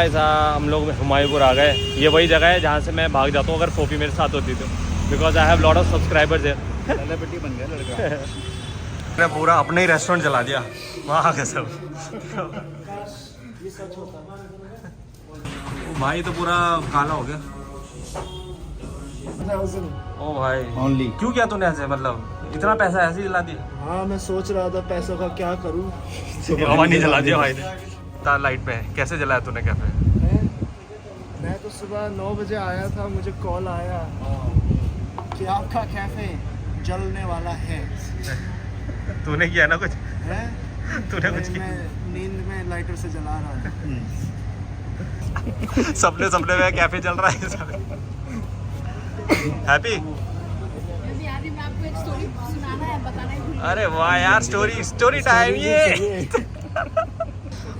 ऐसा हम लोग हुमायूंपुर आ गए। ये वही जगह है जहाँ से मैं भाग जाता हूँ अगर फोपी मेरे साथ होती तो, because I have lot of subscribers है। सेलिब्रिटी बन गया लड़का। मैंने पूरा अपना ही रेस्टोरेंट चला दिया वहाँ के सब। भाई तो पूरा काला हो गया। ओ भाई ओनली क्यों किया तूने ऐसे, मतलब इतना पैसा ऐसे ही जला दिया? हाँ मैं सोच रहा था पैसों का क्या करूँ। हवा नहीं जला दिया भाई ने। तार लाइट पे है, कैसे जलाया तूने कैफे? मैं तो सुबह 9 बजे आया था, मुझे कॉल आया कि आपका कैफे जलने वाला है। तूने किया ना कुछ? है? तूने कुछ किया? मैं नींद में लाइटर से जला रहा था। सपने में कैफे चल रहा है। हैप्पी? अरे वाह यार, स्टोरी टाइम ये।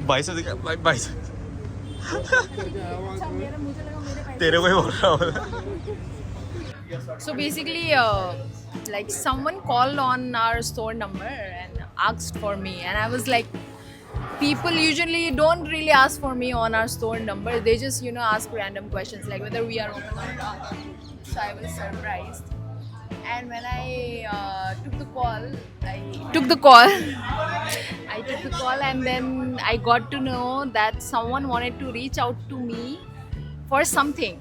भाई से दिखा, भाई से तेरे को ही बोल रहा हूँ। So basically, like someone called on our store number and asked for me, and I was like, people usually don't really ask for me on our store number. They just ask random questions like whether we are open or not. So I was surprised, and when I took the call, I took the call, and then I got to know that someone wanted to reach out to me for something.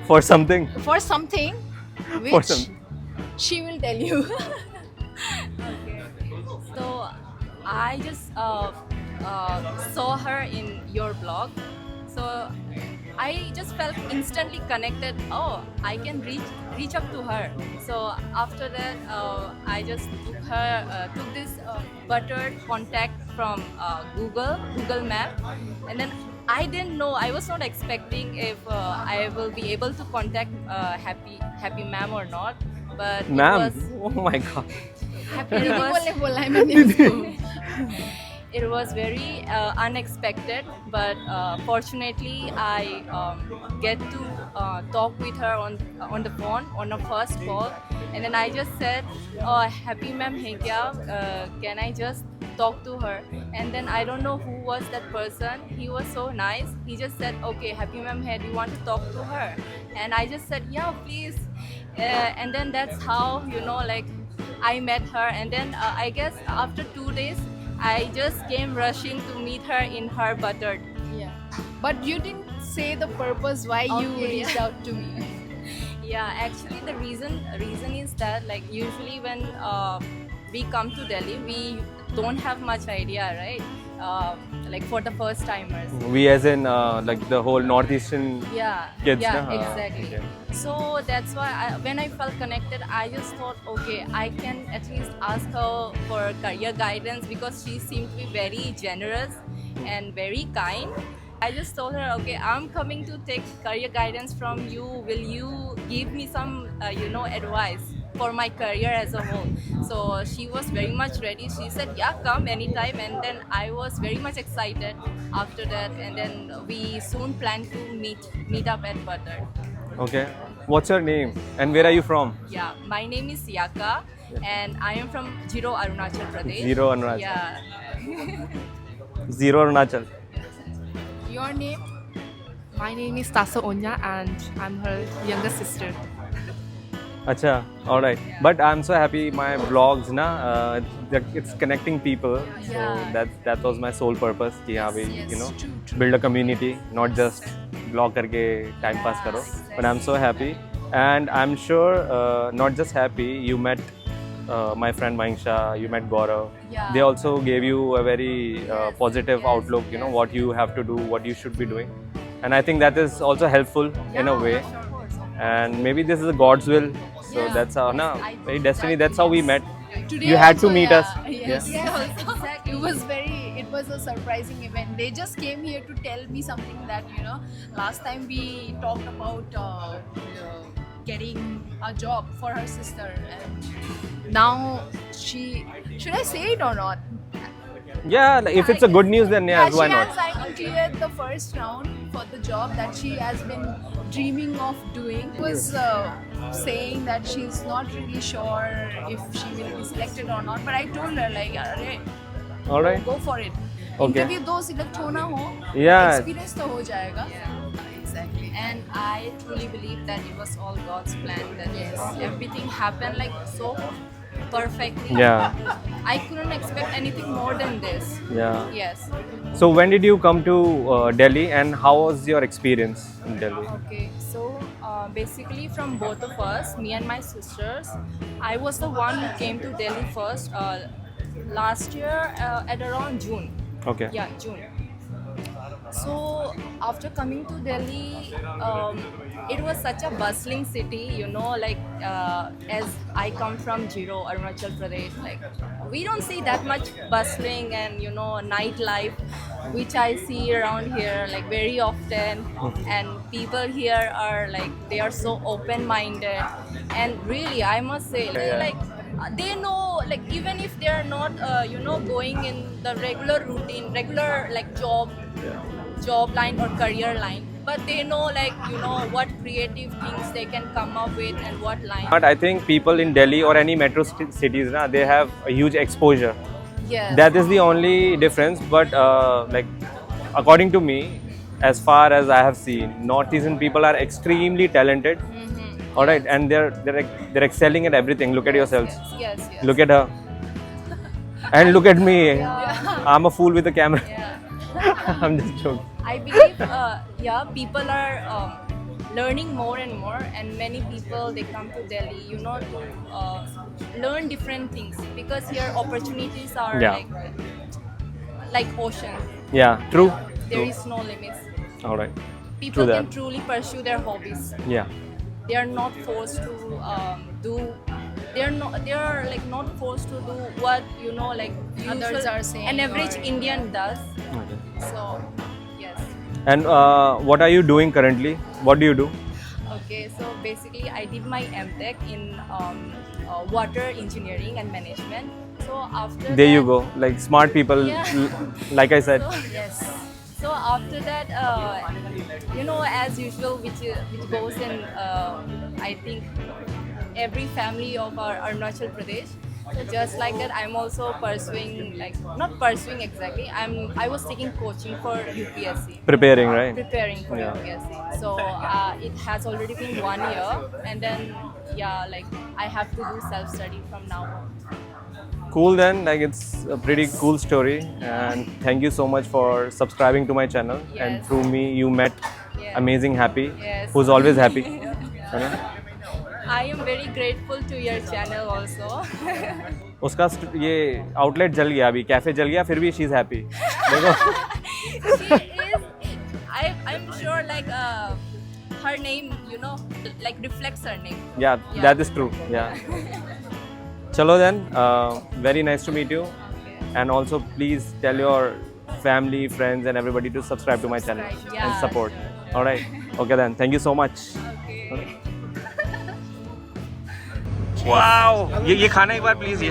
For something. Which For some- she will tell you. Okay. So I just saw her in your blog. So I just felt instantly connected. Oh, I can reach up to her. So after that, I just took this buttered contact from Google Map, and then I didn't know. I was not expecting if I will be able to contact Happy Ma'am or not. But Ma'am, it was oh my god. it was very unexpected, but fortunately I get to talk with her on the phone on a first call, and then I just said, "Oh, Happy Ma'am hai kya? Can I just talk to her?" And then I don't know who was that person. He was so nice. He just said, "Okay, Happy Ma'am hai, do you want to talk to her?" And I just said, "Yeah, please." And then that's how like I met her, and then I guess after 2 days I just came rushing to meet her in her buttered. Yeah, but you didn't say the purpose why you Okay, reached yeah. out to me. Yeah, actually the reason is that like usually when we come to Delhi, we don't have much idea, right? Like for the first timers. We as in like the whole northeastern Yeah, kids, yeah, na? exactly. Okay. So that's why when I felt connected, I just thought, okay, I can at least ask her for career guidance because she seemed to be very generous and very kind. I just told her, okay, I'm coming to take career guidance from you. Will you give me some, advice for my career as a whole? So she was very much ready. She said, yeah, come anytime. And then I was very much excited after that. And then we soon planned to meet up at Butter. Okay. What's your name and where are you from? Yeah, my name is Yaka, and I am from Jiro, Arunachal Pradesh. Zero Arunachal. Yeah. Zero Arunachal. Your name? My name is Tasa Onya and I'm her younger sister. Acha, all right. But I'm so happy my vlogs na that it's connecting people. So Yeah. that was my sole purpose कि हाँ भाई build a community, not just vlog करके time pass करो. But I'm so happy, and I'm sure not just happy. You met my friend Mahingsha, you met Gaurav. Yeah. They also gave you a very positive outlook. What you have to do, what you should be doing, and I think that is also helpful in a way. And maybe this is God's will. So Yeah. that's how, na, I very think destiny. that That's how we is- met. Today You had to also, meet yeah. us. Yes. Yeah. Yes. It was a surprising event. They just came here to tell me something that last time we talked about getting a job for her sister, and now should I say it or not? Yeah, like, if it's a good news, then yeah, why she not? has actually cleared the first round for the job that she has been dreaming of doing. Was saying that she's not really sure if she will be selected or not, but I told her like, "Arre, All right. go for it." Okay. Interview दो select होना हो, Yeah. Experience तो हो जाएगा. Exactly. And I truly believe that it was all God's plan. That everything happened like so perfectly. Yeah. I couldn't expect anything more than this. Yeah. Yes. So when did you come to Delhi, and how was your experience in Delhi? Okay. So basically, from both of us, me and my sisters, I was the one who came to Delhi first. Last year at around June. Okay. Yeah, June. So after coming to Delhi, it was such a bustling city, you know, like as I come from Jiro, Arunachal Pradesh, like we don't see that much bustling and, you know, nightlife, which I see around here like very often. And people here are like, they are so open-minded, and really I must say, like they know, like even if they are not you know, going in the regular routine, regular like job line or career line, but they know, like, you know, what creative things they can come up with and what line. But I think people in Delhi or any metro cities, na, they have a huge exposure. Yes. That is the only difference. But like according to me, as far as I have seen, Northeastern people are extremely talented. All right, and they're excelling at everything. Look at yourselves. Yes. Look at her. And look at me. I'm a fool with a camera. Yeah. I'm just joking. I believe, people are learning more and more, and many people, they come to Delhi, you know, to learn different things, because here opportunities are Yeah. like ocean. Yeah, true. There is no limits. All right. People True can that. truly pursue their hobbies. Yeah. They are not forced to they are like not forced to do what, you know, like Others usual, are saying an average or- Indian does. Okay. So yes. And what are you doing currently? What do you do? Okay, so basically I did my MTech in water engineering and management. So after There you that- go. Like smart people, Yeah. like I said. So, yes. So after that, you know, as usual, which goes in, I think, every family of our Arunachal Pradesh. So just like that, I'm also pursuing, like not pursuing exactly. I was taking coaching for UPSC. Preparing, right? Preparing for Yeah. UPSC. So it has already been 1 year, and then like I have to do self-study from now on. Cool then, like it's a pretty cool story, and thank you so much for subscribing to my channel. And Yes. through me you met Yeah. amazing Happy, Yes. who's always happy. है ना? I am very grateful to your channel also. उसका ये outlet जल गया, अभी cafe जल गया, फिर भी शी इज हैप्पी. देखो. She is, I'm sure, like her name, you know, like reflects her name. Yeah, that is true. Yeah. Chalo then, very nice to meet you. And also please tell your family, friends and everybody to subscribe to my channel Subscribe, and yeah, support. sure. All right. Okay then. Thank you so much. Okay. Wow. ये खाना एक बार please, ये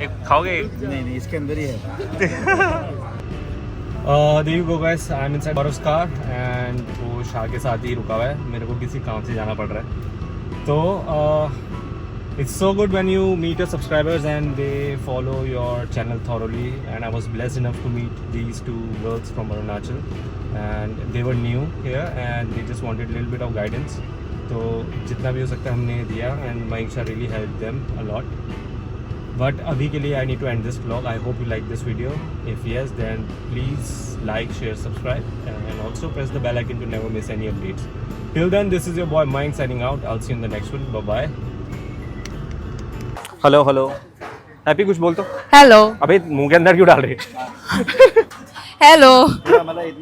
एक खाओगे? नहीं इसके अंदर ही है. There you go guys. I'm inside Gaurav's car and वो शाह के साथ ही रुका हुआ है. मेरे को किसी काम से जाना पड़ रहा है. तो it's so good when you meet your subscribers and they follow your channel thoroughly. And I was blessed enough to meet these two girls from Arunachal, and they were new here and they just wanted a little bit of guidance. तो जितना भी हो सकता है हमने दिया, and Maisha really helped them a lot. But अभी के लिए I need to end this vlog. I hope you like this video. If yes, then please like, share, subscribe, and also press the bell icon to never miss any updates. Till then, this is your boy Mike signing out. I'll see you in the next one. Bye bye. Hello hello. Happy कुछ बोल तो. Hello. अबे मुंह के अंदर क्यों डाल रही है? Hello. मतलब इतना